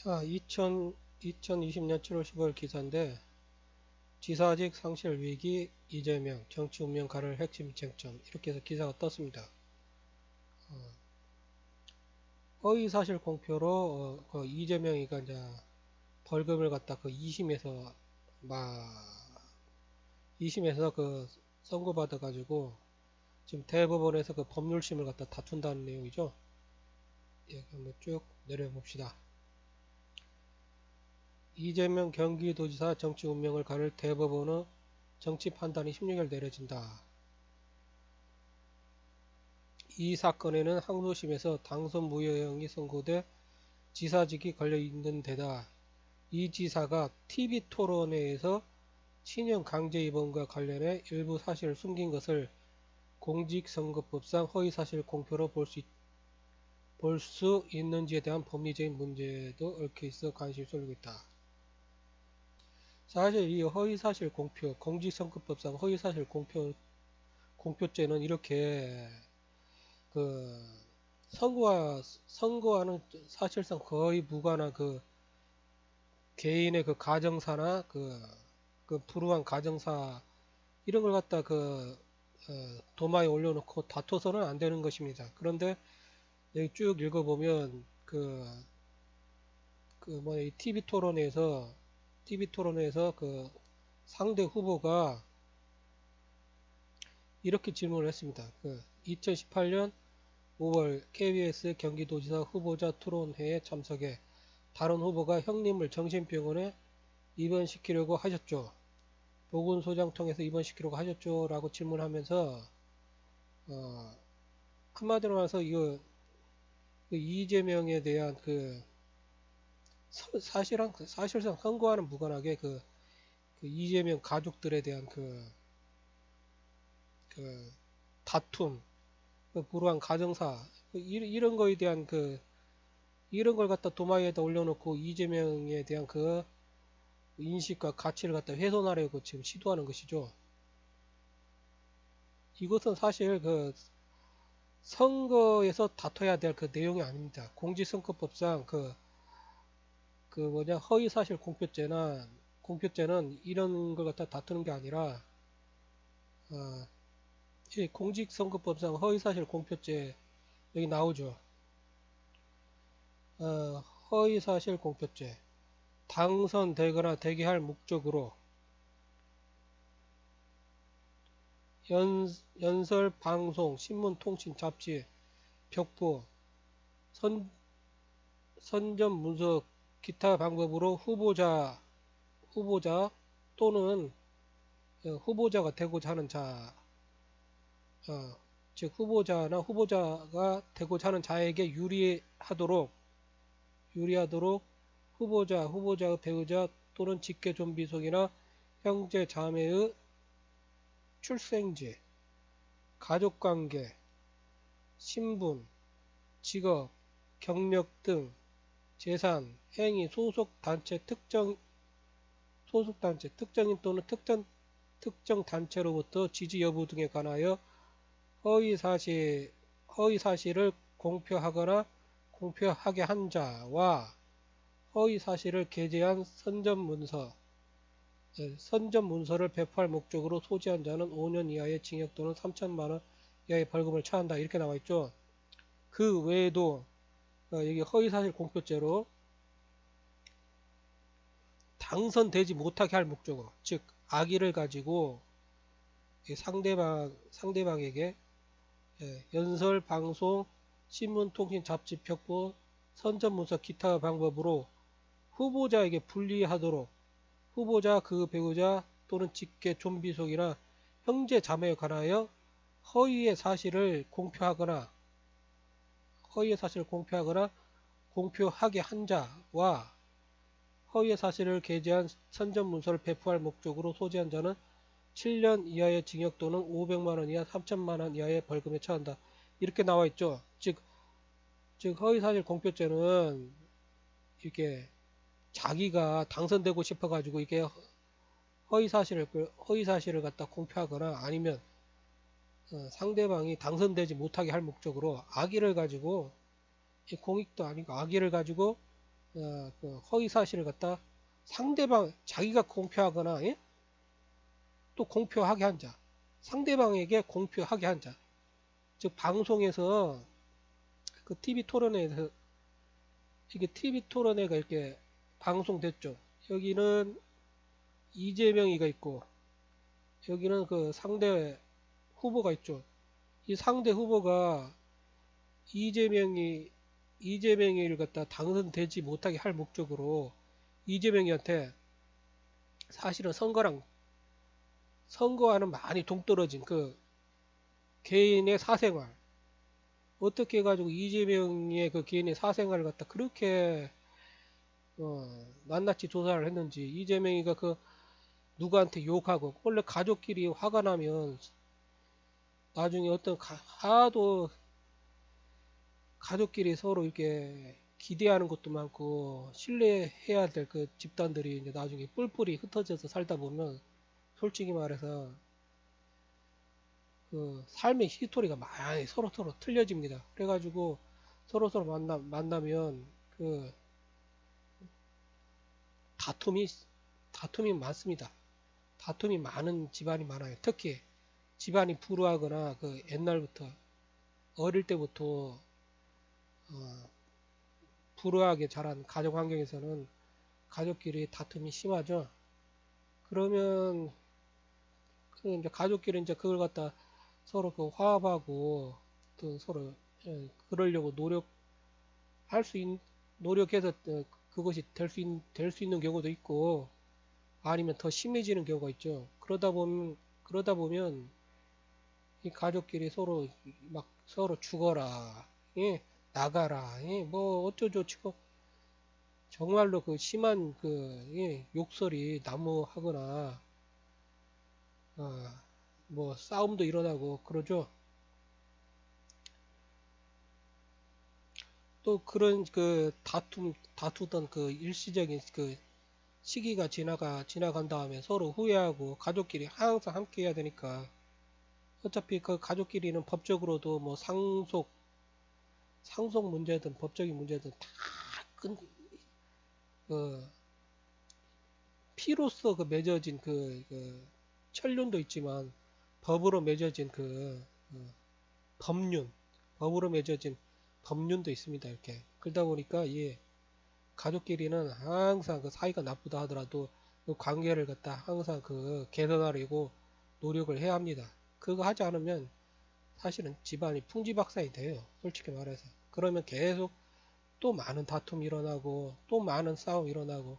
2020년 7월 15일 기사인데 지사직 상실 위기 이재명 정치 운명 가를 핵심 쟁점 이렇게 해서 기사가 떴습니다. 허위 사실 공표로 그 이재명이가 이제 벌금을 갖다 그 2심에서 막 2심에서 그 선고받아 가지고 지금 대법원에서 그 법률심을 갖다 다툰다는 내용이죠. 예, 한번 쭉 내려봅시다. 이재명 경기도지사 정치 운명을 가를 대법원의 정치 판단이 16일 내려진다. 이 사건에는 항소심에서 당선 무효형이 선고돼 지사직이 걸려있는 데다 이 지사가 TV토론회에서 친형 강제 입원과 관련해 일부 사실을 숨긴 것을 공직선거법상 허위사실 공표로 볼 수 있는지에 대한 법리적인 문제도 얽혀 있어 관심이 쏠리고 있다. 사실 이 허위사실 공표, 공직선거법상 허위사실 공표죄는 이렇게 그 선거와는 사실상 거의 무관한 그 개인의 그 가정사나 그 불우한 가정사 이런 걸 갖다 도마에 올려놓고 다퉈서는 안 되는 것입니다. 그런데 여기 쭉 읽어보면 이 TV 토론에서 그 상대 후보가 이렇게 질문을 했습니다. 2018년 5월 KBS 경기도지사 후보자 토론회에 참석해 다른 후보가 형님을 정신병원에 입원시키려고 하셨죠. 보건소장 통해서 입원시키려고 하셨죠. 라고 질문하면서 어, 한마디로 말해서 그 이재명에 대한 사실상 선거와는 무관하게 그 이재명 가족들에 대한 그 다툼, 그 불우한 가정사 이런 거에 대한 이런 걸 갖다 도마에다 올려놓고 이재명에 대한 그 인식과 가치를 갖다 훼손하려고 지금 시도하는 것이죠. 이것은 사실 선거에서 다퉈야 될 그 내용이 아닙니다. 공직선거법상 허위사실 공표죄는 이런 걸 갖다 다투는 게 아니라 어, 이 공직선거법상 허위사실 공표죄 여기 나오죠. 어, 허위사실 공표죄 당선되거나 되게 할 목적으로 연설, 방송, 신문, 통신, 잡지, 벽보, 선, 선전 문서, 기타 방법으로 후보자 또는 후보자가 되고자 하는 자, 즉 후보자나 후보자가 되고자 하는 자에게 유리하도록 후보자의 배우자 또는 직계 좀비속이나 형제 자매의 출생지, 가족관계, 신분, 직업, 경력 등 재산, 행위, 특정인 또는 특정 단체로부터 지지 여부 등에 관하여 허위 사실을 공표하거나 공표하게 한 자와 허위 사실을 게재한 선전 문서를 배포할 목적으로 소지한 자는 5년 이하의 징역 또는 3천만 원 이하의 벌금을 처한다. 이렇게 나와 있죠. 그 외에도 여기 허위사실 공표죄로 당선되지 못하게 할 목적으로, 즉 악의를 가지고 상대방에게 연설, 방송, 신문, 통신, 잡지, 벽보, 선전문서 기타 방법으로 후보자에게 불리하도록 후보자, 그 배우자 또는 직계 좀비속이나 형제 자매에 관하여 허위의 사실을 공표하거나 공표하게 한 자와 허위의 사실을 게재한 선전문서를 배포할 목적으로 소지한 자는 7년 이하의 징역 또는 500만 원 이하 3천만 원 이하의 벌금에 처한다. 이렇게 나와 있죠. 즉 허위사실 공표죄는 이렇게 자기가 당선되고 싶어 가지고 이게 허위사실을 갖다 공표하거나 아니면 상대방이 당선되지 못하게 할 목적으로 악의를 가지고 공익도 아니고 악의를 가지고 그 허위 사실을 갖다 상대방 자기가 공표하거나 예? 또 공표하게 한 자, 상대방에게 공표하게 한 자, 즉 방송에서 그 TV 토론회에서 이게 TV 토론회가 이렇게 방송됐죠. 여기는 이재명이가 있고 여기는 그 상대 후보가 있죠. 이 상대 후보가 이재명이 이재명이를 갖다 당선되지 못하게 할 목적으로 이재명이한테 사실은 선거와는 많이 동떨어진 그 개인의 사생활 어떻게 해가지고 이재명의 그 개인의 사생활을 갖다 그렇게 낱낱이 조사를 했는지 이재명이가 그 누구한테 욕하고 원래 가족끼리 화가 나면 나중에 하도 가족끼리 서로 이렇게 기대하는 것도 많고 신뢰해야 될 그 집단들이 이제 나중에 뿔뿔이 흩어져서 살다 보면 솔직히 말해서 그 삶의 히스토리가 많이 서로 틀려집니다. 그래가지고 서로 만나면 그 다툼이 다툼이 많습니다. 다툼이 많은 집안이 많아요. 특히 집안이 불우하거나 그 옛날부터 어릴 때부터 어, 불우하게 자란 가족 환경에서는 가족끼리 다툼이 심하죠. 그러면 그 이제 가족끼리 이제 그걸 갖다 서로 그 화합하고 또 서로 그러려고 할 수 있, 노력해서 그것이 될 수 있는 경우도 있고 아니면 더 심해지는 경우가 있죠. 그러다 보면 이 가족끼리 서로 죽어라, 예, 나가라, 예, 뭐 어쩌고저쩌고 정말로 그 심한 그 예, 욕설이 난무하거나 어, 뭐 싸움도 일어나고 그러죠. 또 그런 그 다투던 그 일시적인 그 시기가 지나간 다음에 서로 후회하고 가족끼리 항상 함께 해야 되니까 어차피 그 가족끼리는 법적으로도 뭐 상속 문제든 법적인 문제든 다 그 피로써 그 맺어진 그 천륜도 있지만 법으로 맺어진 법륜, 법으로 맺어진 법륜도 있습니다. 이렇게 그러다 보니까 이 가족끼리는 항상 그 사이가 나쁘다 하더라도 그 관계를 갖다 항상 그 개선하려고 노력을 해야 합니다. 그거 하지 않으면 사실은 집안이 풍지박산이 돼요. 솔직히 말해서. 그러면 계속 또 많은 다툼이 일어나고 또 많은 싸움이 일어나고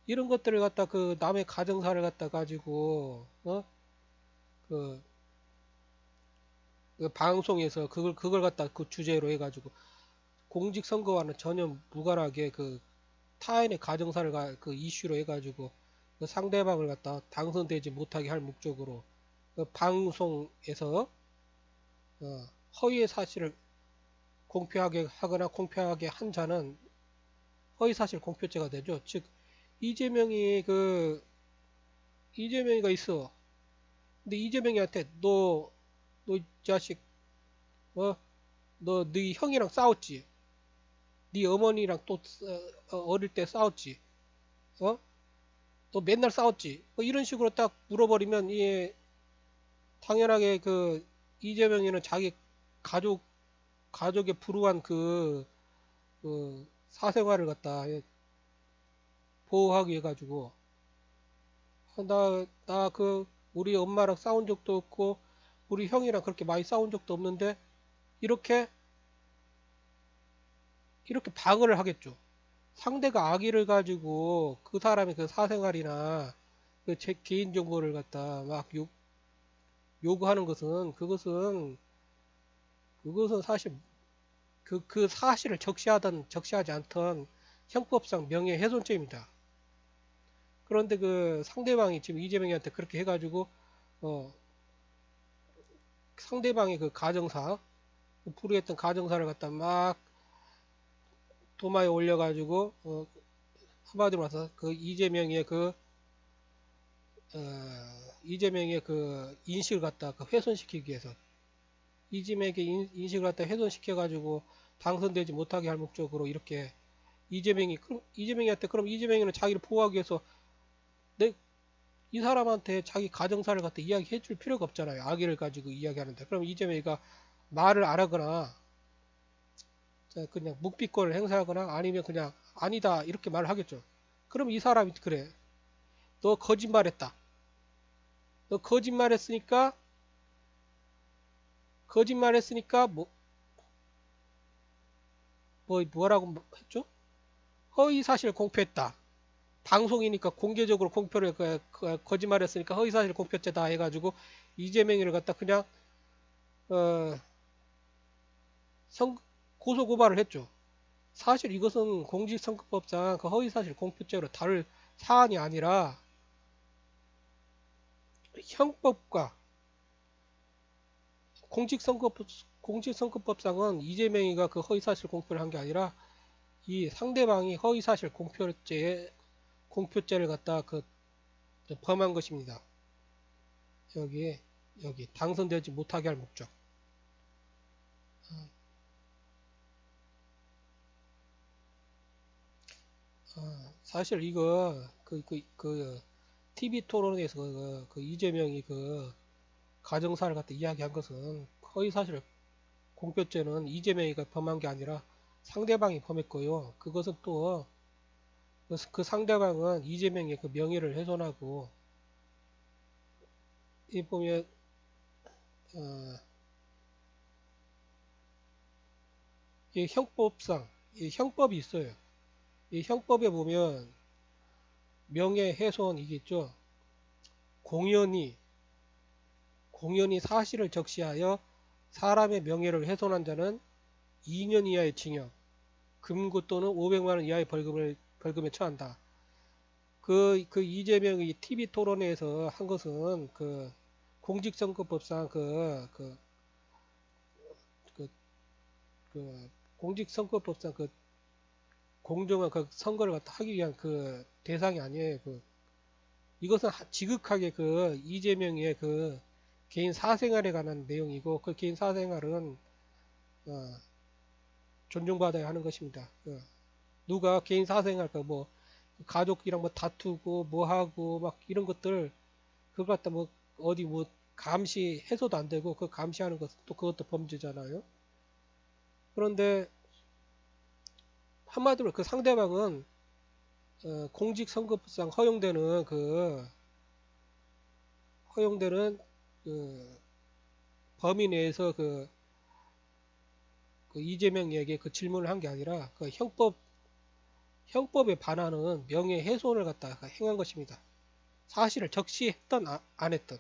이런 것들을 갖다 그 남의 가정사를 갖다 가지고 그, 그 방송에서 그걸 갖다 그 주제로 해가지고 공직선거와는 전혀 무관하게 그 타인의 가정사를 그 이슈로 해가지고 그 상대방을 갖다 당선되지 못하게 할 목적으로 그 방송에서 어, 허위의 사실을 공표하게 하거나 공표하게 한 자는 허위사실 공표죄가 되죠. 즉 이재명이가 있어. 근데 이재명이한테 너 이 자식 너 네 형이랑 싸웠지. 네 어머니랑 또 어릴 때 싸웠지. 어? 너 맨날 싸웠지. 뭐 이런 식으로 딱 물어버리면 이 당연하게 그 이재명이는 자기 가족 가족의 불우한 그 사생활을 갖다 보호하기 위해 가지고 나 그 우리 엄마랑 싸운 적도 없고 우리 형이랑 그렇게 많이 싸운 적도 없는데 이렇게 이렇게 방어를 하겠죠. 상대가 악의를 가지고 그 사람의 그 사생활이나 그 제 개인 정보를 갖다 막 요구하는 것은 그것은 사실 그 사실을 적시하든 적시하지 않던 형법상 명예훼손죄입니다. 그런데 그 상대방이 지금 이재명이한테 그렇게 해가지고 어 상대방의 그 가정사 불우했던 가정사를 갖다 막 도마에 올려가지고 한마디로 말해서 그 이재명의 그 인식을 갖다 그 훼손시키기 위해서 이재명의 인식을 갖다 훼손시켜가지고 당선되지 못하게 할 목적으로 이렇게 그럼 이재명이한테, 그럼 이재명이는 자기를 보호하기 위해서 내 이 사람한테 자기 가정사를 갖다 이야기해 줄 필요가 없잖아요. 아기를 가지고 이야기하는데. 그럼 이재명이가 말을 안 하거나 그냥 묵비권을 행사하거나 아니면 그냥 아니다 이렇게 말을 하겠죠. 그럼 이 사람이 그래. 너 거짓말했다. 너 거짓말했으니까 뭐라고 했죠? 허위 사실 공표했다. 방송이니까 공개적으로 공표를 거짓말했으니까 허위 사실 공표죄다 해가지고 이재명이를 갖다 그냥 어, 고소 고발을 했죠. 사실 이것은 공직선거법상 그 허위 사실 공표죄로 다룰 사안이 아니라 형법과 공직선거법상은 이재명이가 그 허위 사실 공표를 한 게 아니라 이 상대방이 허위 사실 공표죄를 갖다 범한 것입니다. 여기 당선되지 못하게 할 목적. 사실 이거 TV 토론에서 이재명이 가정사를 갖다 이야기한 것은 허위 사실 공표죄는 이재명이가 범한 게 아니라 상대방이 범했고요. 그것은 또 그 상대방은 이재명의 그 명예를 훼손하고 이 보면 어, 이 형법상 이 형법이 있어요. 이 형법에 보면 명예훼손이겠죠. 공연히 사실을 적시하여 사람의 명예를 훼손한 자는 2년 이하의 징역, 금고 또는 500만 원 이하의 벌금에 처한다. 그 이재명이 TV 토론회에서 한 것은 공직선거법상 공직선거법상 공정한 선거를 갖다 하기 위한 대상이 아니에요. 이것은 지극하게 이재명의 개인 사생활에 관한 내용이고 그 개인 사생활은 어, 존중받아야 하는 것입니다. 누가 개인 사생활 뭐 가족이랑 뭐 다투고 뭐 하고 막 이런 것들 그걸 갖다 뭐 어디 뭐 감시해서도 안 되고 그 감시하는 것은 또 그것도 범죄잖아요. 그런데 한마디로 그 상대방은 공직선거법상 허용되는 범위 내에서 이재명에게 질문을 한 게 아니라 형법에 반하는 명예훼손을 갖다가 행한 것입니다. 사실을 적시했던 안 했던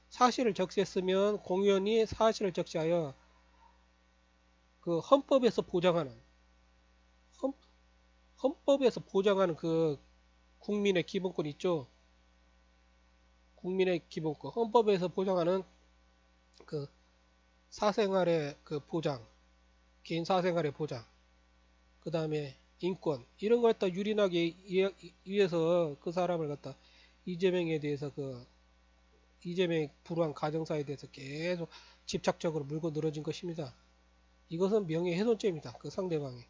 사실을 적시했으면 공연히 사실을 적시하여 헌법에서 보장하는 헌, 헌법에서 보장하는 국민의 기본권 있죠. 국민의 기본권 헌법에서 보장하는 그 사생활의 보장, 개인 사생활의 보장, 그 다음에 인권 이런 걸 갖다 유린하기 위해서 그 사람을 갖다 이재명에 대해서 이재명의 불우한 가정사에 대해서 계속 집착적으로 물고 늘어진 것입니다. 이것은 명예훼손죄입니다. 그 상대방이.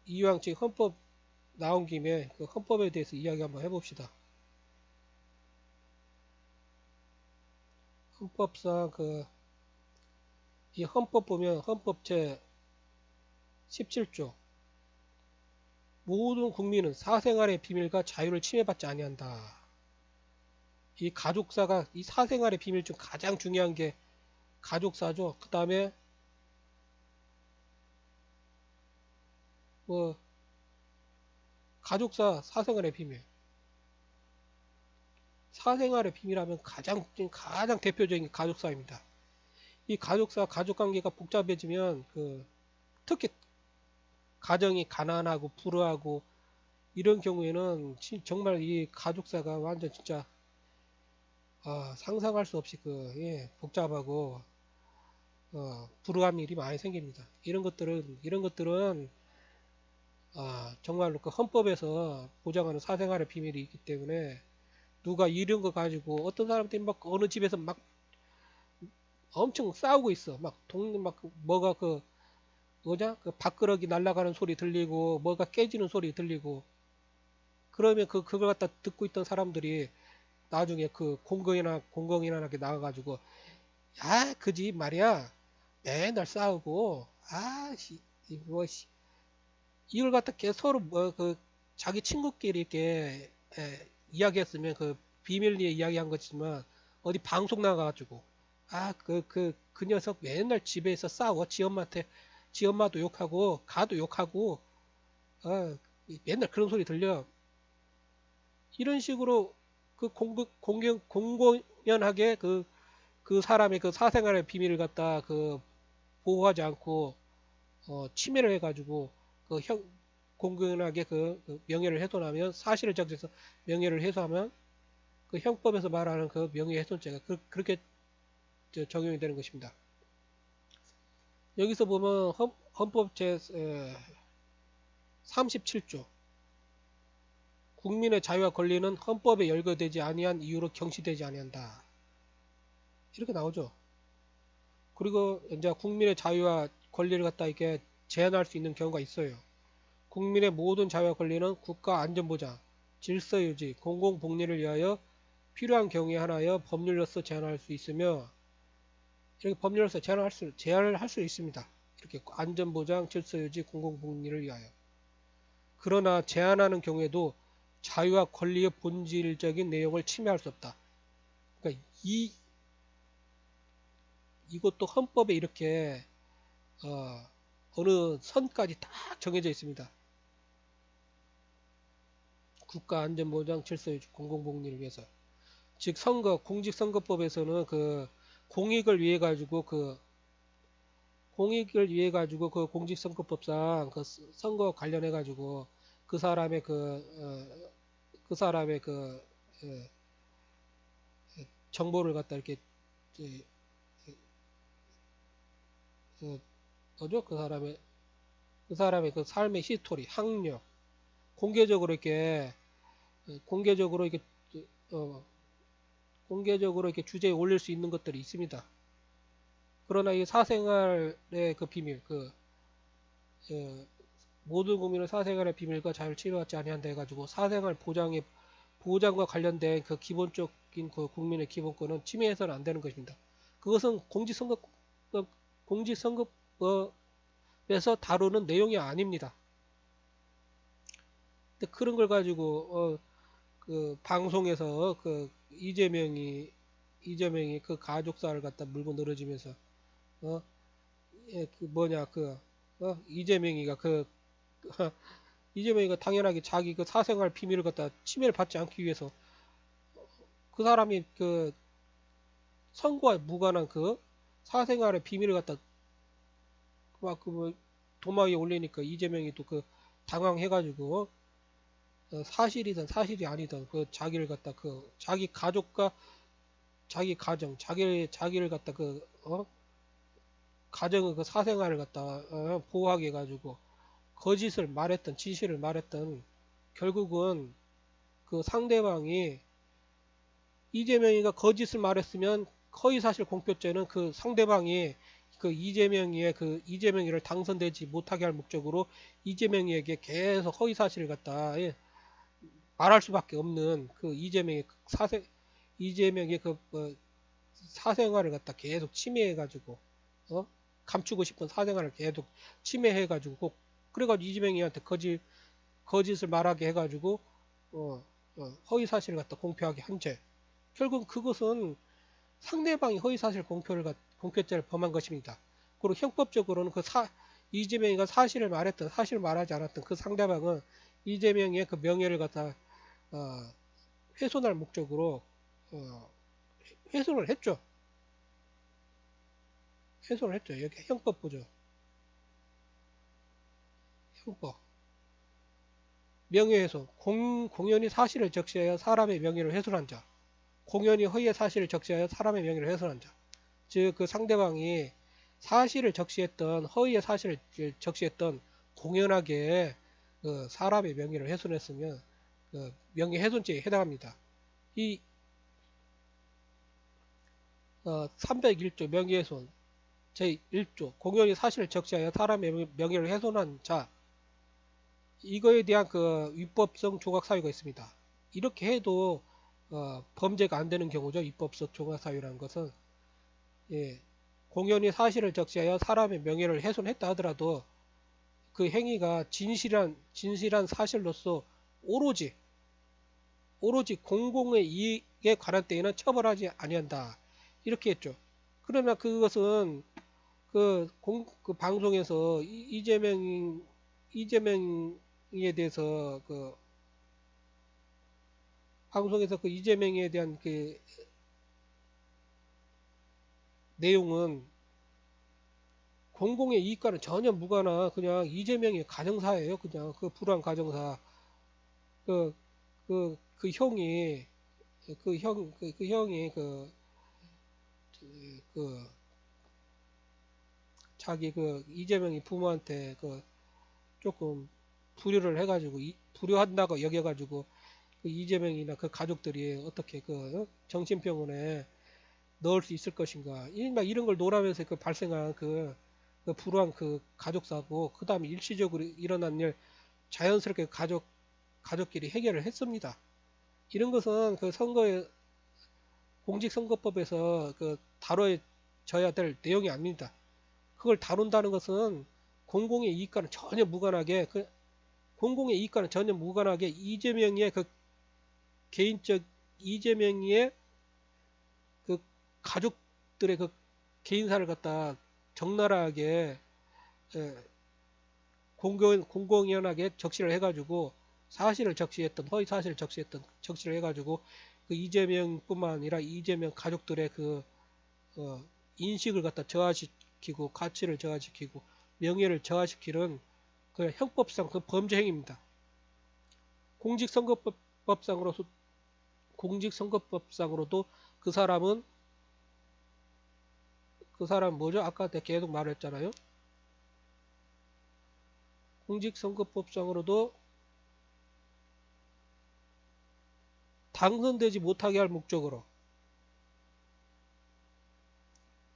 이왕 지금 헌법 나온 김에 헌법에 대해서 이야기 한번 해봅시다. 헌법상 이 헌법 보면 헌법 제 17조 모든 국민은 사생활의 비밀과 자유를 침해받지 아니한다. 이 사생활의 비밀 중 가장 중요한 게 가족사죠. 그 다음에 뭐 가족사 사생활의 비밀. 사생활의 비밀하면 가장 대표적인 게 가족사입니다. 이 가족관계가 복잡해지면 특히 가정이 가난하고 불우하고 이런 경우에는 정말 이 가족사가 완전 진짜 상상할 수 없이 복잡하고 불우한 일이 많이 생깁니다. 이런 것들은 정말로 헌법에서 보장하는 사생활의 비밀이 있기 때문에 누가 이런 거 가지고 어떤 사람들이 막 어느 집에서 막 엄청 싸우고 있어. 막 동네 막 뭐가 뭐냐? 그 밥그릇이 날아가는 소리 들리고 뭐가 깨지는 소리 들리고 그러면 그걸 갖다 듣고 있던 사람들이 나중에 그 공공연하게 나와가지고 야, 그 집 말이야 맨날 싸우고 뭐 이걸 갖다 서로 뭐 그 자기 친구끼리 이렇게 이야기했으면 그 비밀리에 이야기한 거지만 어디 방송 나가가지고 그 녀석 맨날 집에서 싸워 지 엄마도 욕하고 가도 욕하고 어, 맨날 그런 소리 들려 이런 식으로 그 공공연하게 그 사람의 그 사생활의 비밀을 갖다 그 보호하지 않고 침해를 해가지고 그 공공연하게 그 명예를 훼손하면 사실을 적시해서 명예를 해소하면 그 형법에서 말하는 그 명예훼손죄가 그렇게 적용이 되는 것입니다. 여기서 보면 헌법 제 37조 국민의 자유와 권리는 헌법에 열거되지 아니한 이유로 경시되지 아니한다. 이렇게 나오죠. 그리고 이제 국민의 자유와 권리를 갖다 이렇게 제한할 수 있는 경우가 있어요. 국민의 모든 자유와 권리는 국가 안전보장, 질서 유지, 공공복리를 위하여 필요한 경우에 한하여 법률로서 제한할 수 있으며 이렇게 법률로서 제한을 할 수 있습니다. 이렇게 안전보장, 질서 유지, 공공복리를 위하여. 그러나 제한하는 경우에도 자유와 권리의 본질적인 내용을 침해할 수 없다. 그러니까 이것도 헌법에 이렇게 어느 선까지 딱 정해져 있습니다. 국가 안전보장, 질서유지, 공공복리를 위해서. 즉 공직선거법에서는 그 공익을 위해 가지고 그 공직선거법상 그 선거 관련해 가지고 그 사람의 그 사람의 정보를 갖다 이렇게 뭐죠? 그 사람의 그 삶의 히스토리, 학력 공개적으로 이렇게 공개적으로 이렇게 어, 공개적으로 이렇게 주제에 올릴 수 있는 것들이 있습니다. 그러나 이 사생활의 그 비밀, 모든 국민의 사생활의 비밀과 자유를 침해받지 아니한다 해가지고 사생활 보장과 관련된 그 기본적인 그 국민의 기본권은 침해해서는 안 되는 것입니다. 그것은 공직선거법에서 다루는 내용이 아닙니다. 근데 그런 걸 가지고 그 방송에서 그 이재명이 그 가족사를 갖다 물고 늘어지면서 어, 그 뭐냐 이재명이가 이재명이가 당연하게 자기 그 사생활 비밀을 갖다 침해를 받지 않기 위해서 그 사람이 그 선거와 무관한 그 사생활의 비밀을 갖다 막 그 뭐 도마 위에 올리니까 이재명이 또 그 당황해가지고 사실이든 사실이 아니든 그 자기를 갖다 그 자기 가족과 자기 가정 자기를 갖다 가정의 그 사생활을 갖다 보호하게 해가지고 거짓을 말했던 진실을 말했던 결국은 그 상대방이 이재명이가 거짓을 말했으면 허위사실 공표죄는 그 상대방이 그 이재명이를 당선되지 못하게 할 목적으로 이재명이에게 계속 허위사실을 갖다 말할 수밖에 없는 그 이재명의 사생활을 갖다 계속 침해해가지고 감추고 싶은 사생활을 계속 침해해가지고 그래가지고 이재명이한테 거짓을 말하게 해가지고 허위사실을 갖다 공표하게 한 죄. 결국 그것은 상대방이 허위사실 공표죄를 범한 것입니다. 그리고 형법적으로는 이재명이가 사실을 말했던 사실을 말하지 않았던 그 상대방은 이재명의 그 명예를 갖다 훼손할 목적으로 훼손을 했죠. 여기 형법 보죠. 형법. 명예훼손. 공연히 사실을 적시하여 사람의 명예를 훼손한 자. 공연히 허위의 사실을 적시하여 사람의 명예를 훼손한 자. 즉, 그 상대방이 사실을 적시했던, 허위의 사실을 적시했던 공연하게 그 사람의 명예를 훼손했으면 그 명예훼손죄에 해당합니다. 이 301조 명예훼손 제1조 공연히 사실을 적시하여 사람의 명예를 훼손한 자, 이거에 대한 그 위법성 조각 사유가 있습니다. 이렇게 해도 범죄가 안 되는 경우죠. 위법성 조각 사유라는 것은, 예, 공연히 사실을 적시하여 사람의 명예를 훼손했다 하더라도 그 행위가 진실한 사실로서 오로지 공공의 이익에 관한 때에는 처벌하지 아니한다. 이렇게 했죠. 그러나 그것은 그 방송에서 이재명에 대해서 방송에서 그 이재명에 대한 그 내용은 공공의 이익과는 전혀 무관한 그냥 이재명의 가정사예요. 그냥 그 불우한 가정사. 그, 그 형이, 그 형이 그 자기 이재명이 부모한테 조금 불효를 해가지고, 불효한다고 여겨가지고, 그 이재명이나 그 가족들이 어떻게 정신병원에 넣을 수 있을 것인가. 막 이런 걸 논하면서 발생한 그 불우한 그 가족사고, 그 다음에 일시적으로 일어난 일 자연스럽게 가족끼리 해결을 했습니다. 이런 것은 그 공직선거법에서 다뤄져야 될 내용이 아닙니다. 그걸 다룬다는 것은 공공의 이익과는 전혀 무관하게 공공의 이익과는 전혀 무관하게 이재명의 개인적 이재명의 그 가족들의 개인사를 갖다 적나라하게 공공연하게 적시를 해가지고 허위 사실을 적시를 해가지고 그 이재명뿐만 아니라 이재명 가족들의 인식을 갖다 저하시키고 가치를 저하시키고 명예를 저하시키는 그 형법상 그 범죄 행위입니다. 공직선거법상으로도 그 사람은 뭐죠? 아까 내가 계속 말했잖아요. 공직선거법상으로도 당선되지 못하게 할 목적으로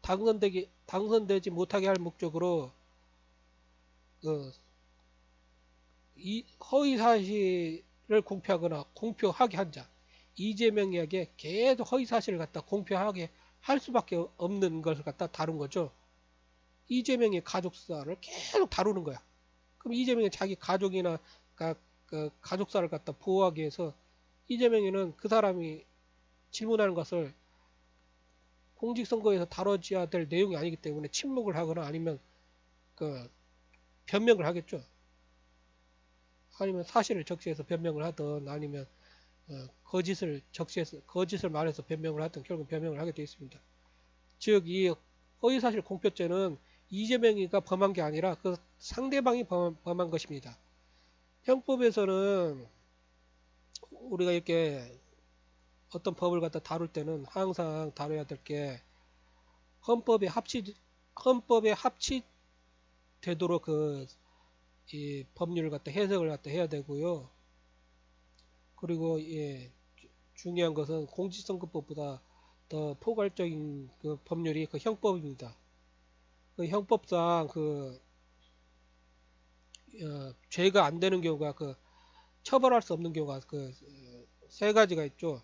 당선되지 못하게 할 목적으로 이 허위 사실을 공표하게 한 자, 이재명에게 계속 허위 사실을 갖다 공표하게 할 수밖에 없는 것을 갖다 다룬 거죠. 이재명의 가족사를 계속 다루는 거야. 그럼 이재명이 자기 가족이나 가족사를 갖다 보호하기 위해서 이재명이는 그 사람이 질문하는 것을 공직선거에서 다뤄져야 될 내용이 아니기 때문에 침묵을 하거나 아니면 변명을 하겠죠. 아니면 사실을 적시해서 변명을 하든 아니면 거짓을 말해서 변명을 하든 결국 변명을 하게 되어 있습니다. 즉, 이 허위사실 공표죄는 이재명이가 범한 게 아니라 그 상대방이 범한 것입니다. 형법에서는 우리가 이렇게 어떤 법을 갖다 다룰 때는 항상 다뤄야 될 게 헌법에 합치되도록 이 법률을 갖다 해석을 갖다 해야 되고요. 그리고 중요한 것은 공직선거법보다 더 포괄적인 그 법률이 형법입니다. 그 형법상 죄가 안 되는 경우가 처벌할 수 없는 경우가 세 가지가 있죠.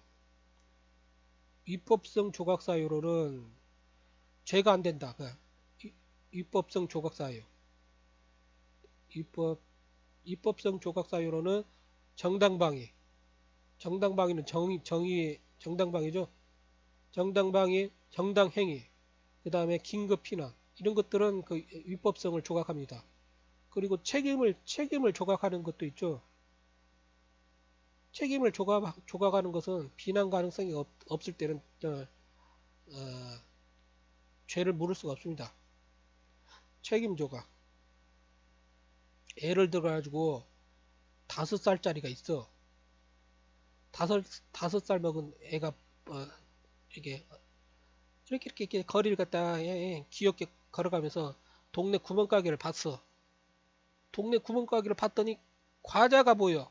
위법성 조각 사유로는 죄가 안 된다. 위법성 조각 사유. 위법성 조각 사유로는 정당방위. 정당방위는 정당방위죠. 정당방위, 정당행위, 그 다음에 긴급피난 이런 것들은 위법성을 조각합니다. 그리고 책임을 조각하는 것도 있죠. 책임을 조각하는 것은 비난 가능성이 없을 때는 죄를 물을 수가 없습니다. 책임 조각. 예를 들어 가지고 5살짜리가 있어. 5살 먹은 애가 이렇게 거리를 갖다 귀엽게 걸어가면서 동네 구멍가게를 봤어. 동네 구멍가게를 봤더니 과자가 보여.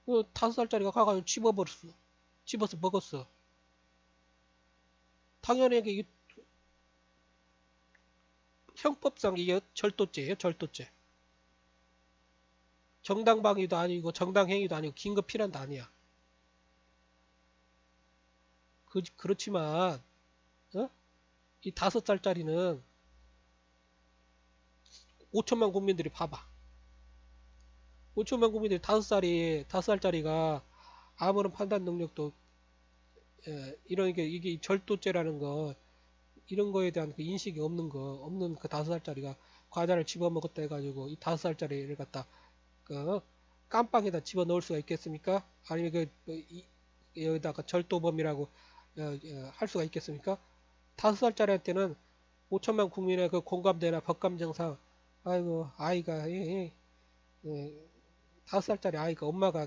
5살짜리가 가가지고 집어서 먹었어. 당연히 형법상 이게 절도죄예요, 절도죄. 정당방위도 아니고 정당행위도 아니고 긴급필환도 아니야. 그렇지만 어? 이 5살짜리는 5천만 국민들이 봐봐. 5천만 국민들이 5살짜리가 아무런 판단 능력도 이런 게 이게 절도죄라는 거 이런 거에 대한 그 인식이 없는 그 5살짜리가 과자를 집어먹었다 해가지고 이 5살짜리를 갖다 그 깜빵에다 집어넣을 수가 있겠습니까? 아니면 여기다가 절도범이라고 할 수가 있겠습니까? 5살짜리한테는 5천만 국민의 그 공감대나 법감정상 아이고 아이가 5살짜리 아이가 엄마가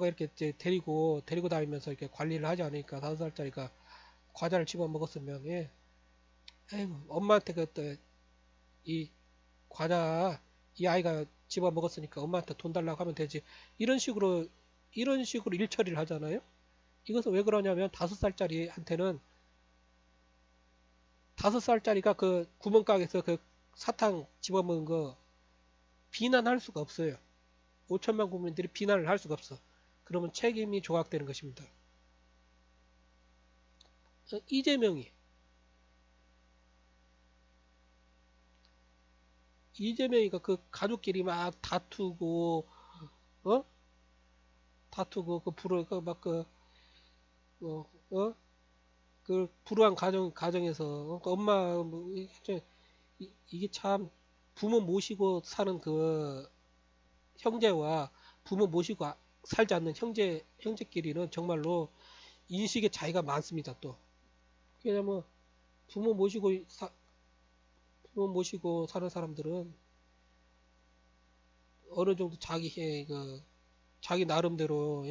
이렇게 이제 데리고 다니면서 이렇게 관리를 하지 않으니까 5살짜리가 과자를 집어 먹었으면 아이고 엄마한테 이 과자 이 아이가 집어 먹었으니까 엄마한테 돈 달라고 하면 되지. 이런 식으로 일처리를 하잖아요. 이것은 왜 그러냐면 5살짜리가 그 구멍가게에서 그 사탕 집어먹은 거 비난할 수가 없어요. 5천만 국민들이 비난을 할 수가 없어. 그러면 책임이 조각되는 것입니다. 이재명이 이재명이가 그 가족끼리 막 어? 다투고 그 불을 그막그 어, 어? 그 불우한 가정에서 그 엄마 이게 참 부모 모시고 사는 그 형제와 부모 모시고 살지 않는 형제끼리는 정말로 인식의 차이가 많습니다. 또 왜냐면 부모 모시고 부모 모시고 사는 사람들은 어느 정도 자기 나름대로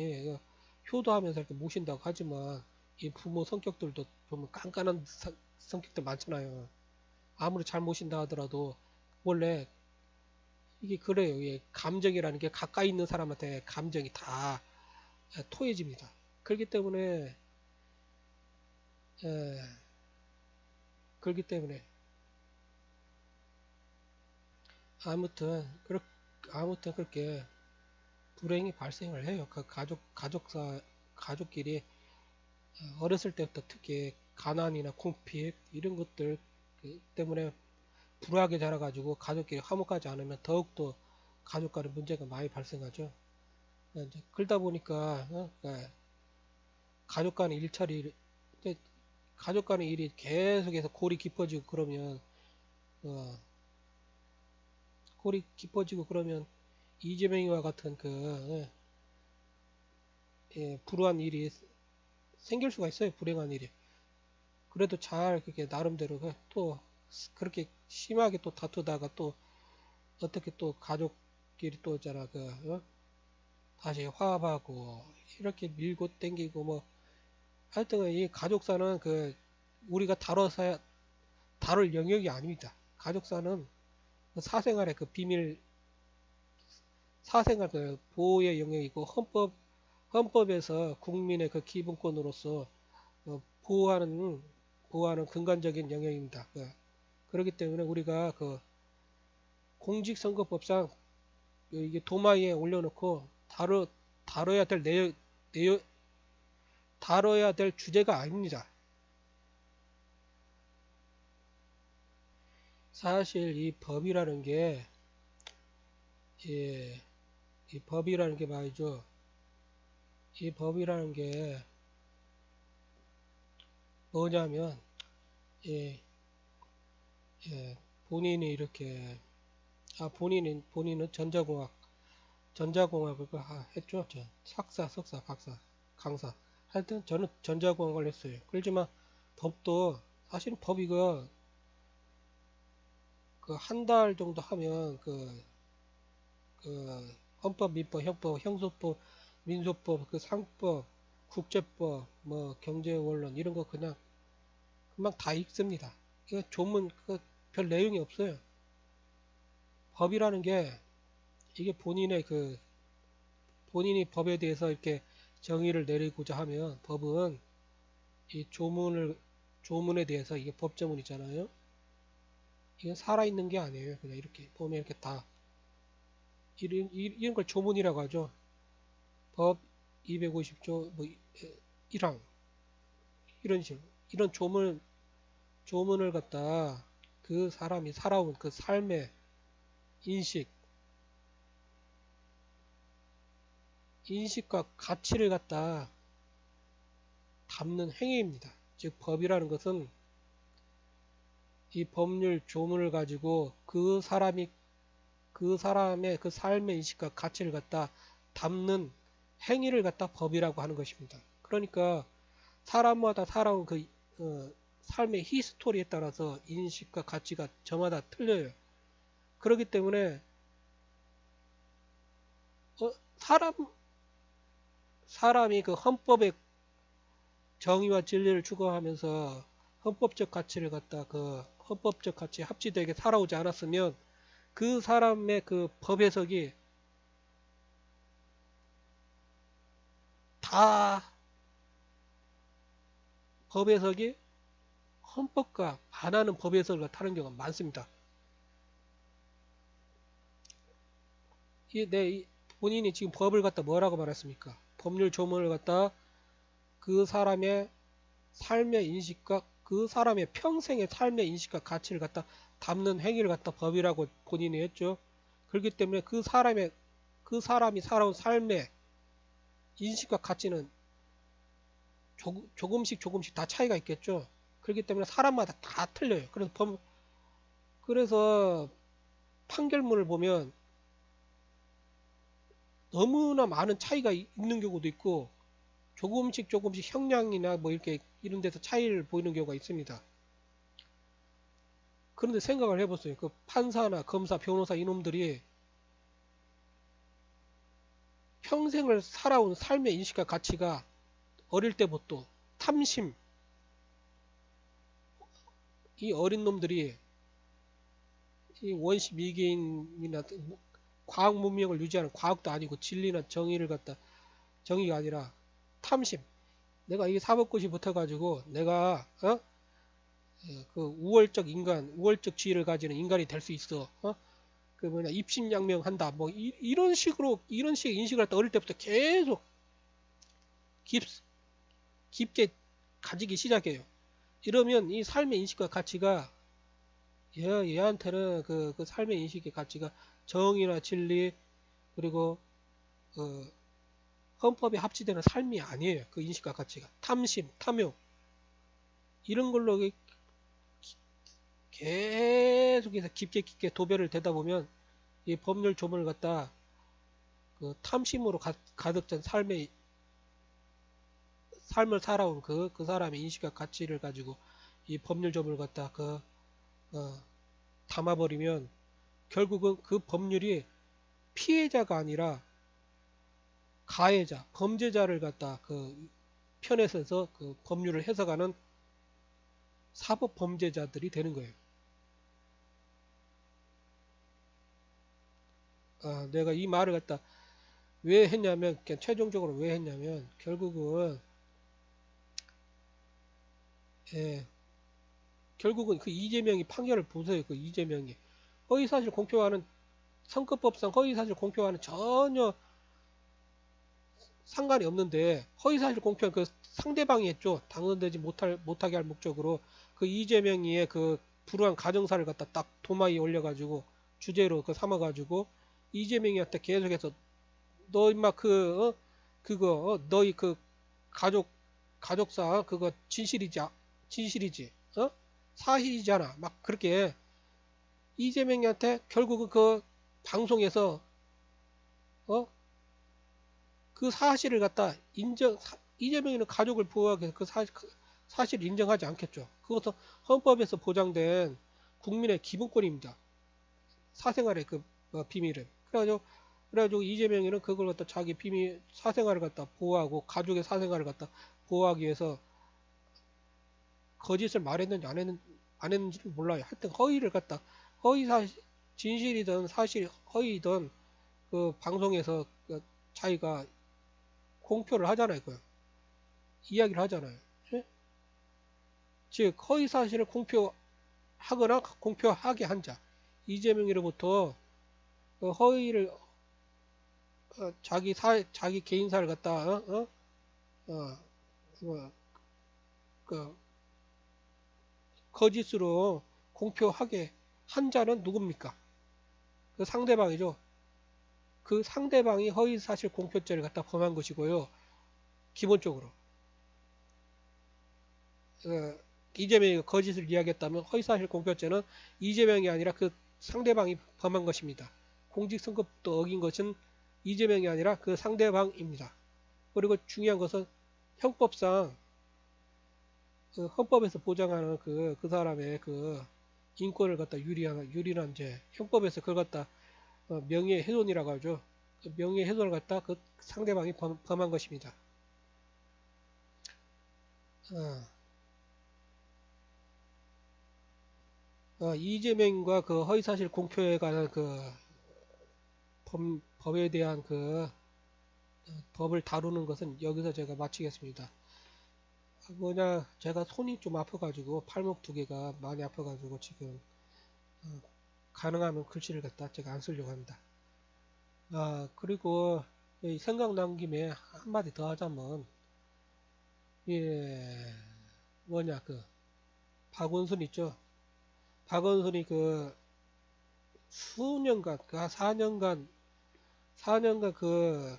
효도하면서 이렇게 모신다고 하지만 이 부모 성격들도 보면 깐깐한 성격들 많잖아요. 아무리 잘 모신다 하더라도 원래 이게 그래요. 감정이라는 게 가까이 있는 사람한테 감정이 다 토해집니다. 그렇기 때문에 에, 그렇기 때문에 아무튼 아무튼 그렇게 불행이 발생을 해요. 그 가족끼리 어렸을 때부터 특히 가난이나 궁핍 이런 것들 때문에 불우하게 자라가지고 가족끼리 화목하지 않으면 더욱더 가족 간에 문제가 많이 발생하죠. 이제 그러다 보니까 가족 간의 일처리 가족 간의 일이 계속해서 골이 깊어지고 그러면 어, 골이 깊어지고 그러면 이재명이와 같은 불우한 일이 생길 수가 있어요. 불행한 일이. 그래도 잘 그렇게 나름대로 또 그렇게 심하게 또 다투다가 또 어떻게 또 가족끼리 또 있잖아 다시 화합하고 이렇게 밀고 땡기고 뭐 하여튼 이 가족사는 우리가 다룰 영역이 아닙니다. 가족사는 그 사생활의 그 비밀 사생활 보호의 영역이고 헌법에서 국민의 그 기본권으로서 보호하는 근간적인 영역입니다. 그렇기 때문에 우리가 공직선거법상 이게 도마위에 올려놓고 다뤄야 될 내용 다뤄야 될 주제가 아닙니다. 사실 이 법이라는 게 예, 이 법이라는 게 말이죠. 이 법이라는 게 뭐냐면 예, 예, 본인이 이렇게 본인은 전자공학을 했죠. 석사, 박사, 강사. 하여튼 저는 전자공학을 했어요. 그렇지만 법도 사실 법 이거 한 달 정도 하면 헌법, 민법, 형법, 형소법, 민소법, 상법, 국제법, 뭐 경제원론 이런 거 그냥 금방 다 읽습니다. 이거 조문 별 내용이 없어요. 법이라는 게 이게 본인이 법에 대해서 이렇게 정의를 내리고자 하면 법은 이 조문을 조문에 대해서 이게 법조문이잖아요. 이건 살아있는 게 아니에요. 그냥 이렇게 보면 이렇게 다 이런 걸 조문이라고 하죠. 법 250조 뭐 1항 이런 식으로 이런 조문을 갖다 그 사람이 살아온 그 삶의 인식, 인식과 가치를 갖다 담는 행위입니다. 즉 법이라는 것은 이 법률 조문을 가지고 그 사람의 그 삶의 인식과 가치를 갖다 담는 행위를 갖다 법이라고 하는 것입니다. 그러니까 사람마다 살아온 그 삶의 히스토리에 따라서 인식과 가치가 저마다 틀려요. 그렇기 때문에 어, 사람 사람이 그 헌법의 정의와 진리를 추구하면서 헌법적 가치를 갖다 그 헌법적 가치에 합치되게 살아오지 않았으면 그 사람의 그 법 해석이 다 법 해석이 헌법과 반하는 법 해석을 타는 경우가 많습니다. 본인이 지금 법을 갖다 뭐라고 말했습니까? 법률 조문을 갖다 그 사람의 삶의 인식과 그 사람의 평생의 삶의 인식과 가치를 갖다 담는 행위를 갖다 법이라고 본인이 했죠. 그렇기 때문에 그 사람이 살아온 삶의 인식과 가치는 조금씩 다 차이가 있겠죠. 그렇기 때문에 사람마다 다 틀려요. 그래서 판결문을 보면 너무나 많은 차이가 있는 경우도 있고 조금씩 형량이나 뭐 이렇게 이런 데서 차이를 보이는 경우가 있습니다. 그런데 생각을 해보세요. 그 판사나 검사, 변호사 이놈들이 평생을 살아온 삶의 인식과 가치가 어릴 때부터 탐심, 이 어린 놈들이 이 원시 미개인이나 과학 문명을 유지하는 과학도 아니고 진리나 정의를 갖다 정의가 아니라 탐심. 내가 이 사법고시 붙어가지고 내가 그 우월적 지위를 가지는 인간이 될 수 있어. 그 뭐냐 입신양명한다. 뭐 이런 식의 인식을 갖다 어릴 때부터 계속 깊, 깊게 가지기 시작해요. 이러면 이 삶의 인식과 가치가 얘한테는 그 삶의 인식의 가치가 정의나 진리 그리고 그 헌법에 합치되는 삶이 아니에요. 그 인식과 가치가 탐심, 탐욕 이런 걸로 계속해서 깊게 도배를 되다 보면 이 법률 조문을 갖다 그 탐심으로 가득 찬 삶을 살아온 그 사람의 인식과 가치를 가지고 이 법률 조문을 갖다 담아버리면 결국은 그 법률이 피해자가 아니라 가해자, 범죄자를 갖다 그 편에 서서 그 법률을 해석하는 사법 범죄자들이 되는 거예요. 내가 이 말을 갖다 왜 했냐면, 그냥 최종적으로 왜 했냐면, 예, 결국은 그 이재명이 판결을 보세요. 그 이재명이 허위사실 공표와는 선거법상 허위사실 공표와는 전혀 상관이 없는데 허위사실 공표한 그 상대방이 했죠. 당선되지 못하게 할 목적으로 그 이재명이의 그 불우한 가정사를 갖다 딱 도마에 올려가지고 주제로 그 삼아가지고 이재명이한테 계속해서 너 임마 그거 너희 그 가족사 그거 진실이지 사실이잖아 막 그렇게 이재명이한테 결국은 그 방송에서 어 그 사실을 갖다 이재명이는 가족을 보호하기 위해서 그 사실을 인정하지 않겠죠. 그것은 헌법에서 보장된 국민의 기본권입니다. 사생활의 그 비밀은. 그래가지고 이재명이는 그걸 갖다 자기 비밀 사생활을 갖다 보호하고 가족의 사생활을 갖다 보호하기 위해서 거짓을 말했는지 안 했는지를 몰라요. 하여튼 허위를 갖다 허위 사실 진실이든 사실 허위든 그 방송에서 그 자기가 공표를 하잖아요. 그 이야기를 하잖아요. 예? 즉 허위 사실을 공표하거나 공표하게 한 자. 이재명으로부터 허위를 자기 개인사를 갖다 어, 뭐, 그 거짓으로 공표하게 한 자는 누굽니까? 그 상대방이죠. 그 상대방이 허위사실 공표죄를 갖다 범한 것이고요. 기본적으로 이재명이 거짓을 이야기했다면 허위사실 공표죄는 이재명이 아니라 그 상대방이 범한 것입니다. 공직선거법도 어긴 것은 이재명이 아니라 그 상대방입니다. 그리고 중요한 것은 형법상 그 헌법에서 보장하는 그 사람의 그 인권을 갖다 유린한 죄, 형법에서 그걸 갖다 명예훼손이라고 하죠. 그 명예훼손을 갖다 그 상대방이 범한 것입니다. 이재명과 그 허위사실 공표에 관한 그 법에 대한 그 법을 다루는 것은 여기서 제가 마치겠습니다. 뭐냐, 제가 손이 좀 아파가지고 팔목 두 개가 많이 아파가지고 지금 가능하면 글씨를 갖다 제가 안 쓰려고 합니다. 그리고 생각난 김에 한마디 더 하자면 예, 뭐냐 그 박원순 있죠. 박원순이 그 수년간 그 4년간 그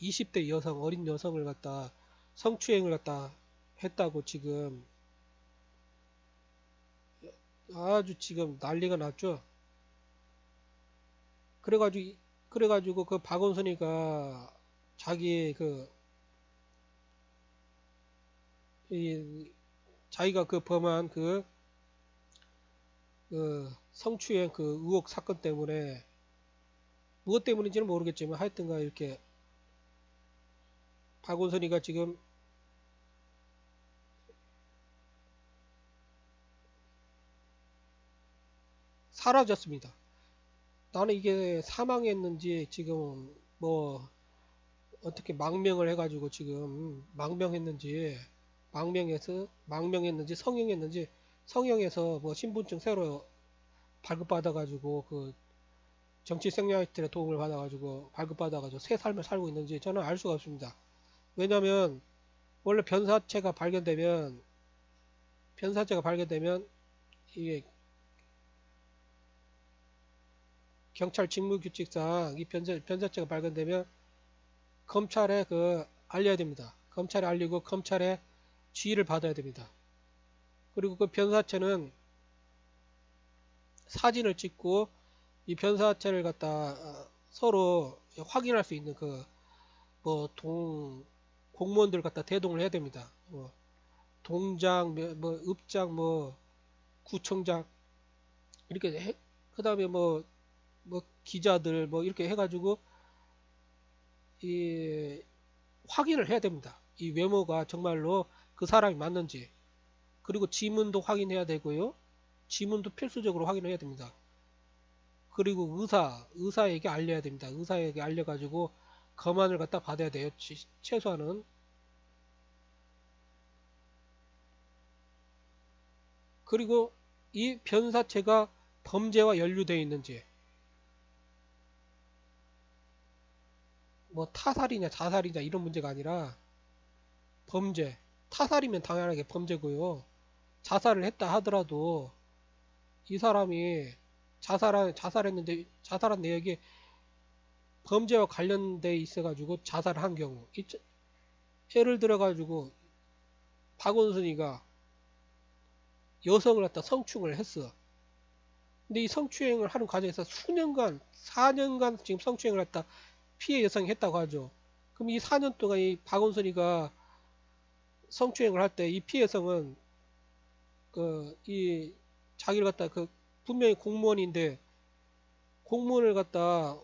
20대 여성 어린 여성을 갖다 성추행을 갖다 했다고 지금 아주 지금 난리가 났죠. 그래가지고 그 박원순이가 자기 자기가 그 범한 그 성추행 그 의혹 사건 때문에 무엇 때문인지는 모르겠지만 하여튼가 이렇게 박원순이가 지금 사라졌습니다. 나는 이게 사망했는지 지금 뭐 어떻게 망명을 해가지고 지금 망명했는지 성형해서 뭐 신분증 새로 발급받아가지고 그 정치 생명이틀의 도움을 받아가지고 발급받아가지고 새 삶을 살고 있는지 저는 알 수가 없습니다. 왜냐면 원래 변사체가 발견되면 이게 경찰 직무규칙상 이 변사체가 발견되면 검찰에 알려야 됩니다. 검찰에 알리고 검찰에 지휘를 받아야 됩니다. 그리고 그 변사체는 사진을 찍고 이 변사체를 갖다 서로 확인할 수 있는 뭐 공무원들 갖다 대동을 해야 됩니다. 뭐 동장, 뭐 읍장, 뭐 구청장 이렇게 그다음에 뭐 기자들 뭐 이렇게 해가지고 이 확인을 해야 됩니다. 이 외모가 정말로 그 사람이 맞는지. 그리고 지문도 확인해야 되고요. 지문도 필수적으로 확인해야 됩니다. 그리고 의사에게 알려야 됩니다. 의사에게 알려가지고 검안을 갖다 받아야 돼요. 최소한은. 그리고 이 변사체가 범죄와 연루되어 있는지, 뭐 타살이냐 자살이냐 이런 문제가 아니라 범죄. 타살이면 당연하게 범죄고요. 자살을 했다 하더라도 이 사람이 자살했는데 자살한 내역이 범죄와 관련돼 있어가지고 자살을 한 경우, 예를 들어가지고 박원순이가 여성을 갖다 성추행을 했어. 근데 이 성추행을 하는 과정에서 수년간, 4년간 지금 성추행을 했다 피해 여성이 했다고 하죠. 그럼 이 4년 동안 이 박원순이가 성추행을 할 때 이 피해 여성은 이 자기를 갖다 분명히 공무원인데 공무원을 갖다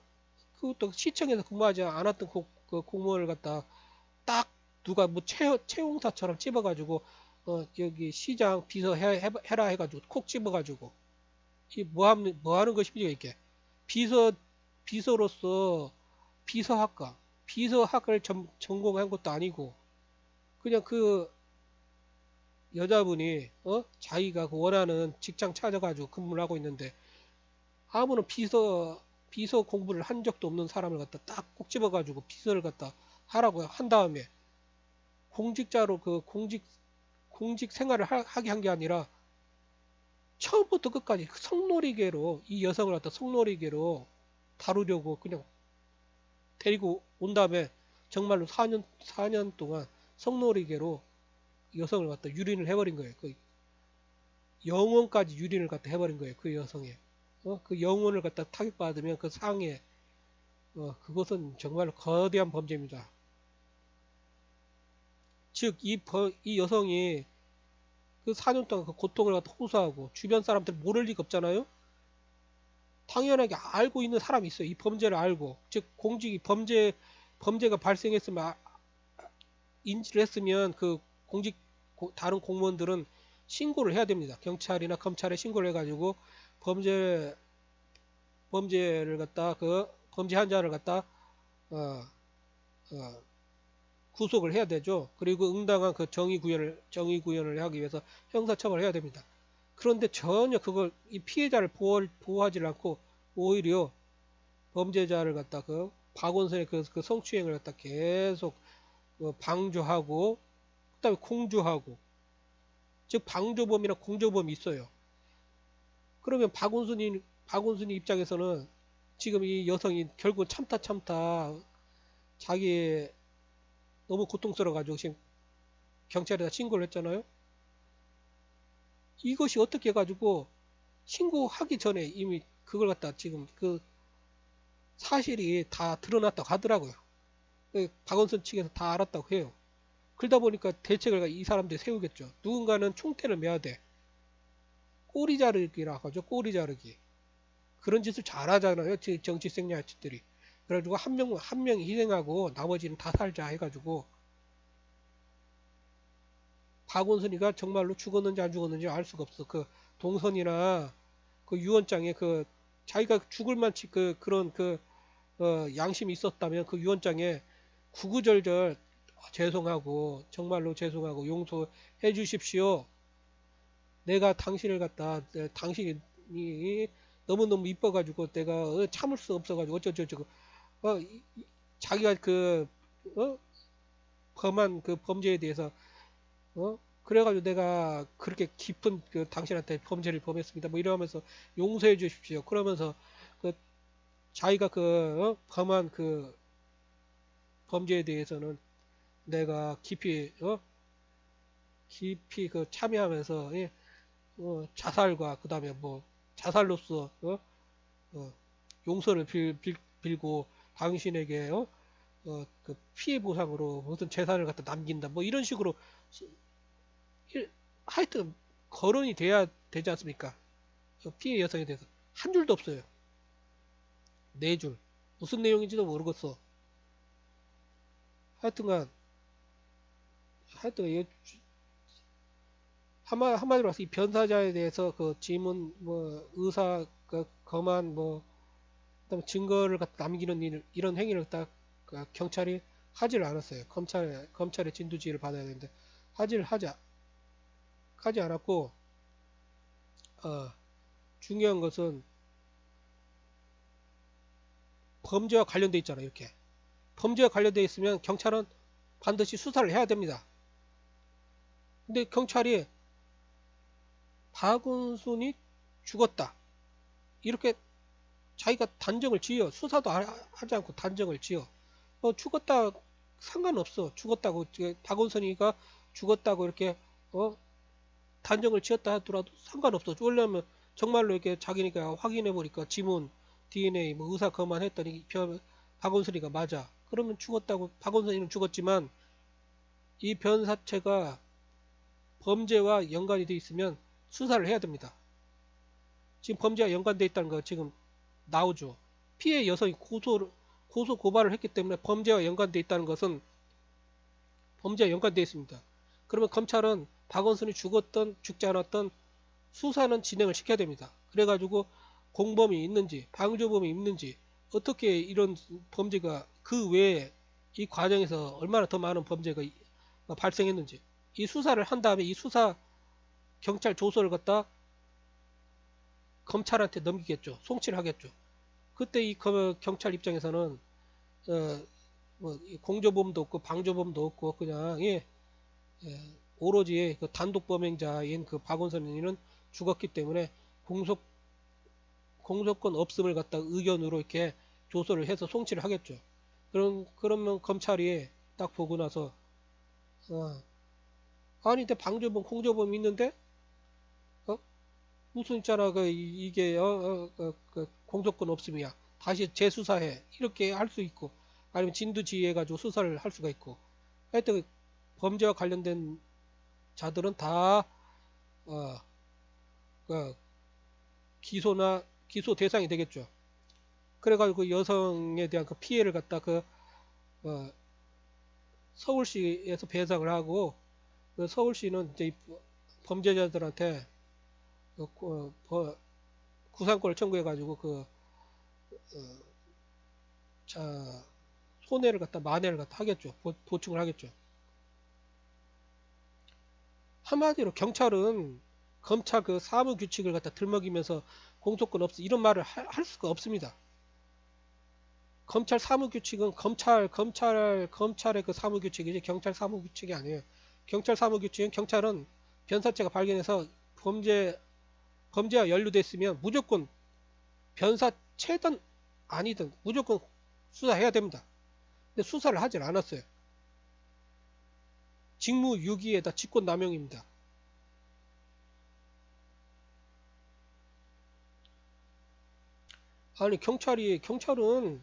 그것도 시청에서 근무하지 않았던 그 공무원을 갖다 딱 누가 뭐 채용사처럼 집어가지고 여기 시장 비서 해라 해가지고 콕 집어가지고 이 뭐 하는 것입니까 이게 비서로서 비서학을 전공한 것도 아니고 그냥 여자분이 자기가 그 원하는 직장 찾아가지고 근무를 하고 있는데 아무런 비서 공부를 한 적도 없는 사람을 갖다 딱 꼭 집어가지고 비서를 갖다 하라고 한 다음에 공직자로 그 공직 생활을 하게 한 게 아니라 처음부터 끝까지 성놀이개로 이 여성을 갖다 성놀이개로 다루려고 그냥 데리고 온 다음에 정말로 4년 동안 성놀이개로 여성을 갖다 유린을 해버린 거예요. 그 영혼까지 유린을 갖다 해버린 거예요. 그 여성의. 그 영혼을 갖다 타격받으면 그 상해, 그것은 정말로 거대한 범죄입니다. 즉, 이 여성이 그 4년 동안 그 고통을 갖다 호소하고 주변 사람들 모를 리가 없잖아요? 당연하게 알고 있는 사람이 있어요. 이 범죄를 알고. 즉, 범죄가 발생했으면, 인지를 했으면 그 다른 공무원들은 신고를 해야 됩니다. 경찰이나 검찰에 신고를 해가지고 범죄, 범죄를 갖다, 범죄 환자를 갖다, 어, 어, 구속을 해야 되죠. 그리고 응당한 그 정의 구현을 하기 위해서 형사처벌을 해야 됩니다. 그런데 전혀 이 피해자를 보호하지 않고 오히려 범죄자를 갖다 박원순의 그 성추행을 갖다 계속 방조하고 그다음에 공조하고 즉 방조범이나 공조범이 있어요. 그러면 박원순이 입장에서는 지금 이 여성이 결국 참다 자기 너무 고통스러워가지고 지금 경찰에다 신고를 했잖아요. 이것이 어떻게 해가지고 신고하기 전에 이미 그걸 갖다 지금 그 사실이 다 드러났다고 하더라고요. 박원순 측에서 다 알았다고 해요. 그러다 보니까 대책을 이 사람들이 세우겠죠. 누군가는 총대를 매야 돼. 꼬리 자르기라고 하죠. 꼬리 자르기. 그런 짓을 잘하잖아요. 정치 생야치들이. 그래가지고 한 명이 희생하고 나머지는 다 살자 해가지고 박원순이가 정말로 죽었는지 안 죽었는지 알 수가 없어. 그 동선이나 그 유언장에 자기가 죽을 만치 그런 양심이 있었다면 그 유언장에 구구절절 죄송하고 정말로 죄송하고 용서해 주십시오. 내가 당신을 갖다 당신이 너무너무 이뻐가지고 내가 참을 수 없어가지고 어쩌저쩌고 자기가 범한 그 범죄에 대해서 그래가지고 내가 그렇게 깊은 당신한테 범죄를 범했습니다. 뭐 이러면서 용서해 주십시오. 그러면서 그 자기가 범한 그 범죄에 대해서는 내가 깊이 참여하면서 자살과 그다음에 뭐 자살로서 용서를 빌고 당신에게 그 피해 보상으로 무슨 재산을 갖다 남긴다 뭐 이런 식으로 하여튼 거론이 돼야 되지 않습니까? 피해 여성에 대해서 한 줄도 없어요. 네 줄. 무슨 내용인지도 모르겠어. 하여튼 한마디로 해서 이 변사자에 대해서 그 지문 뭐 의사 검안 뭐 그다음에 증거를 갖다 남기는 이런 행위를 딱 경찰이 하지를 않았어요. 검찰의 진두지휘를 받아야 되는데 하지 않았고 중요한 것은 범죄와 관련돼 있잖아요. 이렇게 범죄와 관련돼 있으면 경찰은 반드시 수사를 해야 됩니다. 근데 경찰이 박은순이 죽었다 이렇게 자기가 단정을 지어 수사도 하지 않고 단정을 지어 죽었다 상관없어. 죽었다고 박원순이가 죽었다고 이렇게 단정을 지었다 하더라도 상관없어. 왜냐면 정말로 이렇게 자기니까 확인해 보니까 지문, DNA, 뭐 의사 검안했더니 박원순이가 맞아. 그러면 죽었다고 박원순이는 죽었지만 이 변사체가 범죄와 연관이 돼 있으면 수사를 해야 됩니다. 지금 범죄와 연관돼 있다는 거 지금 나오죠. 피해 여성이 고소 고발을 했기 때문에 범죄와 연관돼 있다는 것은 범죄와 연관돼 있습니다. 그러면 검찰은 박원순이 죽었던 죽지 않았던 수사는 진행을 시켜야 됩니다. 그래가지고 공범이 있는지 방조범이 있는지 어떻게 이런 범죄가 그 외에 이 과정에서 얼마나 더 많은 범죄가 발생했는지 이 수사를 한 다음에 이 수사 경찰 조서를 갖다 검찰한테 넘기겠죠. 송치를 하겠죠. 그때 이 경찰 입장에서는 뭐 공조범도 없고 방조범도 없고 그냥 오로지 그 단독 범행자인 그 박원순이는 죽었기 때문에 공소권 없음을 갖다 의견으로 이렇게 조서를 해서 송치를 하겠죠. 그러면 검찰이 딱 보고 나서 어, 아니 근데 방조범 공조범 있는데 어? 무슨 있잖아 이게 그 공소권 없음이야. 다시 재수사해 이렇게 할 수 있고 아니면 진두지휘해 가지고 수사를 할 수가 있고 하여튼 범죄와 관련된 자들은 다 어, 그 기소 대상이 되겠죠. 그래가지고 그 여성에 대한 그 피해를 갖다 어, 서울시에서 배상을 하고 그 서울시는 이제 범죄자들한테 구상권을 청구해가지고 자, 손해를 갖다 만회를 갖다 하겠죠. 보충을 하겠죠. 한마디로 경찰은 검찰 그 사무 규칙을 갖다 들먹이면서 공소권 없어 이런 말을 할 수가 없습니다. 검찰 사무 규칙은 검찰의 그 사무 규칙이지 경찰 사무 규칙이 아니에요. 경찰 사무 규칙은 경찰은 변사체가 발견해서 범죄와 연루됐으면 무조건 변사체든 아니든 무조건 수사해야 됩니다. 근데 수사를 하질 않았어요. 직무유기에다 직권남용입니다. 아니 경찰은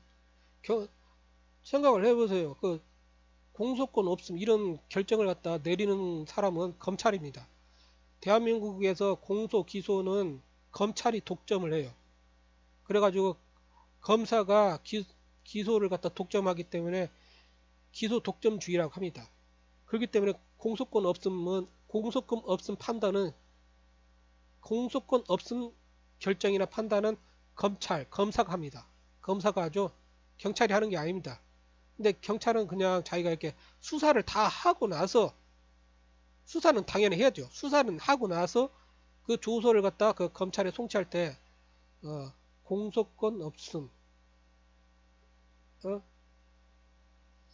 생각을 해보세요. 그 공소권 없음 이런 결정을 갖다 내리는 사람은 검찰입니다. 대한민국에서 공소 기소는 검찰이 독점을 해요. 그래가지고 검사가 기소를 갖다 독점하기 때문에 기소 독점주의라고 합니다. 그렇기 때문에 공소권 없음 판단은 공소권 없음 결정이나 판단은 검사가 합니다. 검사가 하죠. 경찰이 하는 게 아닙니다. 근데 경찰은 그냥 자기가 이렇게 수사를 다 하고 나서 수사는 당연히 해야죠. 수사는 하고 나서 그 조서를 갖다 그 검찰에 송치할 때 공소권 없음, 어?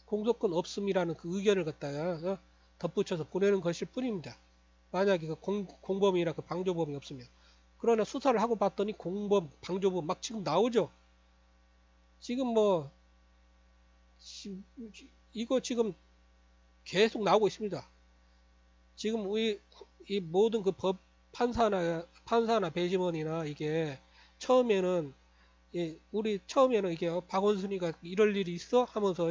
공소권 없음이라는 그 의견을 갖다가 덧붙여서 보내는 것일 뿐입니다. 만약에 그 공범이나 그 방조범이 없으면. 그러나 수사를 하고 봤더니 공범, 방조범 막 지금 나오죠. 지금 뭐 이거 지금 계속 나오고 있습니다. 지금 이 모든 그 판사나 배심원이나 이게 처음에는 우리 처음에는 이게 박원순이가 이럴 일이 있어 하면서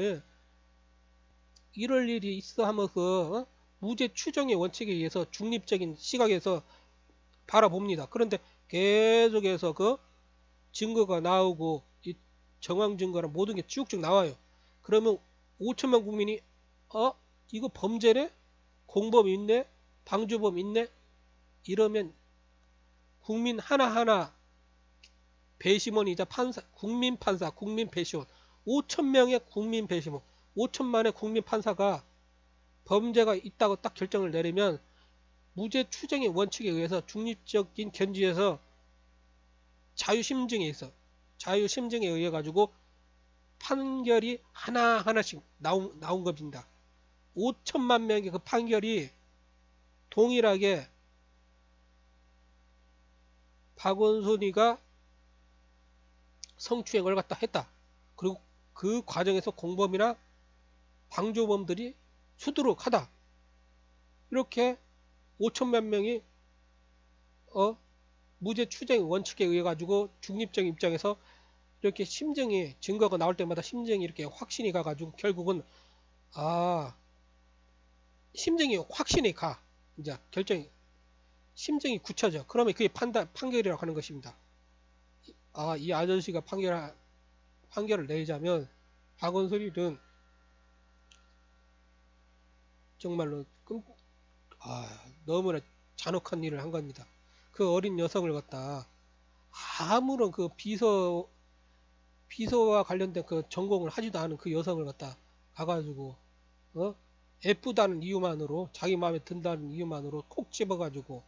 이럴 일이 있어 하면서 무죄 추정의 원칙에 의해서 중립적인 시각에서 바라봅니다. 그런데 계속해서 그 증거가 나오고 이 정황 증거랑 모든 게 쭉쭉 나와요. 그러면 5천만 국민이 이거 범죄네? 공범 있네? 방조범 있네? 이러면 국민 하나하나 배심원이자 국민 판사, 국민 배심원 5천 명의 국민 배심원 5천만의 국민 판사가 범죄가 있다고 딱 결정을 내리면 무죄 추정의 원칙에 의해서 중립적인 견지에서 자유심증에 의해 가지고 판결이 하나하나씩 나온 겁니다. 5천만 명의 그 판결이 동일하게 박원순이가 성추행을 갖다 했다. 그리고 그 과정에서 공범이나 방조범들이 수두룩하다. 이렇게 5천만 명이 무죄 추정 원칙에 의해 가지고 중립적인 입장에서 이렇게 증거가 나올 때마다 심증이 이렇게 확신이 가가지고 결국은 심증이 확신이 가 이제 심증이 굳혀져. 그러면 그게 판결이라고 하는 것입니다. 이 아저씨가 판결을 내리자면 박원순이는 정말로 너무나 잔혹한 일을 한 겁니다. 그 어린 여성을 갖다 아무런 그 비서와 관련된 그 전공을 하지도 않은 그 여성을 갖다 가가지고 예쁘다는 이유만으로 자기 마음에 든다는 이유만으로 콕 집어가지고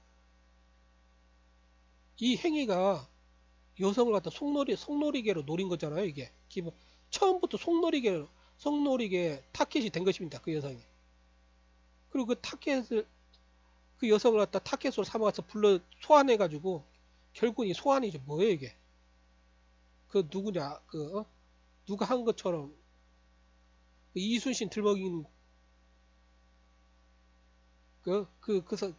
이 행위가 여성을 갖다 속놀이개로 노린 거잖아요. 이게 기본 처음부터 속놀이개 타켓이 된 것입니다. 그 여성이. 그리고 그 타켓을 그 여성을 갖다 타켓으로 삼아서 불러 소환해가지고 결국 이 소환이죠. 뭐예요 이게? 그 누구냐? 누가 한 것처럼 그 이순신 들먹인 그래서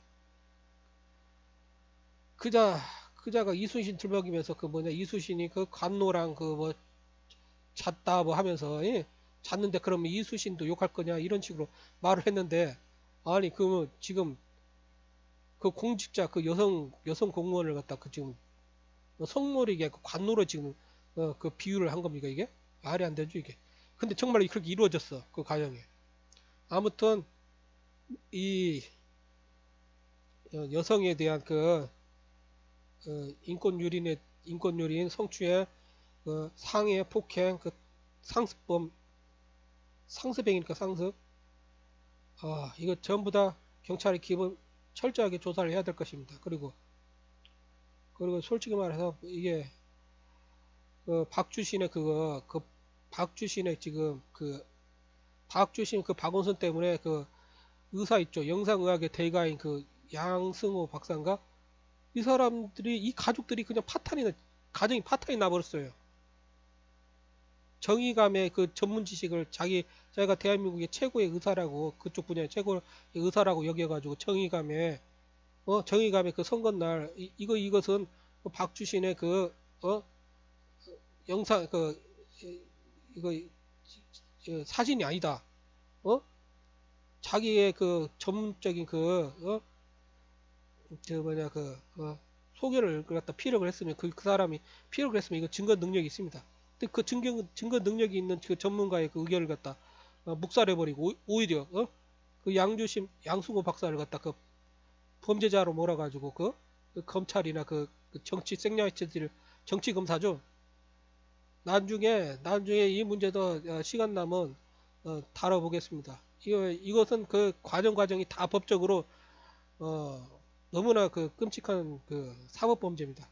그자가 이순신 들먹이면서 그 뭐냐 이순신이 그 관노랑 그 뭐 잤다 뭐 하면서 예? 잤는데 그러면 이순신도 욕할 거냐 이런 식으로 말을 했는데 아니 그러면 지금 그 공직자 그 여성 공무원을 갖다 그 지금 성노리게 그 관노로 지금 그 비유를 한 겁니까 이게 말이 안 되죠 이게. 근데 정말 그렇게 이루어졌어 그 과정에. 아무튼 이 여성에 대한 인권유린 성추행 상해 폭행 상습범 상습행위니까 상습 이거 전부 다 경찰이 기본 철저하게 조사를 해야 될 것입니다. 그리고 솔직히 말해서 이게 박주신의 박주신의 지금 박주신 박원순 때문에 의사 있죠. 영상의학의 대가인 양승호 박사인가? 이 가족들이 그냥 가정이 파탄이 나버렸어요. 정의감의 그 전문 지식을 자기가 대한민국의 최고의 의사라고 그쪽 분야의 최고의 의사라고 여겨가지고 정의감의 그 선거날 이것은 박주신의 영상 이거 사진이 아니다. 자기의 전문적인 소개를 갖다 피력을 했으면 그 사람이 피력을 했으면 이거 증거 능력이 있습니다. 근데 그 증거 능력이 있는 그 전문가의 그 의견을 갖다 묵살해버리고 오히려 그 양승호 박사를 갖다 범죄자로 몰아가지고 검찰이나 정치 생야채들 정치 검사죠. 나중에 이 문제도 시간 남은 다뤄보겠습니다. 이것은 과정이 다 법적으로 너무나 끔찍한 사법범죄입니다.